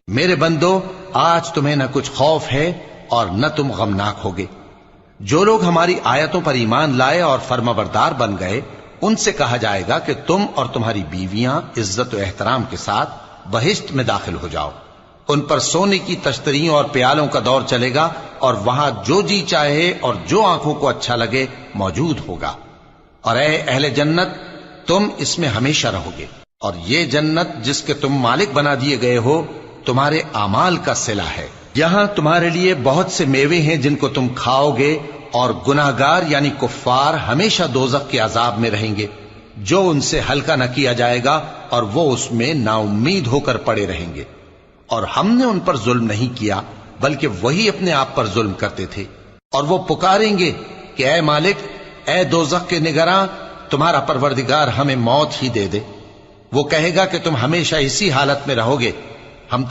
میرے بندو، آج تمہیں نہ کچھ خوف ہے اور نہ تم غمناک ہوگے۔ جو لوگ ہماری آیتوں پر ایمان لائے اور فرمانبردار بن گئے، ان سے کہا جائے گا کہ تم اور تمہاری بیویاں عزت و احترام کے ساتھ بہشت میں داخل ہو جاؤ۔ ان پر سونے کی تشتریوں اور پیالوں کا دور چلے گا، اور وہاں جو جی چاہے اور جو آنکھوں کو اچھا لگے موجود ہوگا۔ اور اے اہل جنت، تم اس میں ہمیشہ رہو گے، اور یہ جنت جس کے تم مالک بنا دیے گئے ہو تمہارے اعمال کا صلہ ہے۔ یہاں تمہارے لیے بہت سے میوے ہیں جن کو تم کھاؤ گے، اور گناہگار یعنی کفار ہمیشہ دوزخ کے عذاب میں رہیں گے، جو ان سے ہلکا نہ کیا جائے گا، اور وہ اس میں نا امید ہو کر پڑے رہیں گے۔ اور ہم نے ان پر ظلم نہیں کیا بلکہ وہی اپنے آپ پر ظلم کرتے تھے۔ اور وہ پکاریں گے کہ اے مالک، اے دوزخ کے نگراں، تمہارا پروردگار ہمیں موت ہی دے دے۔ وہ کہے گا کہ تم ہمیشہ اسی حالت میں رہو گے، ہم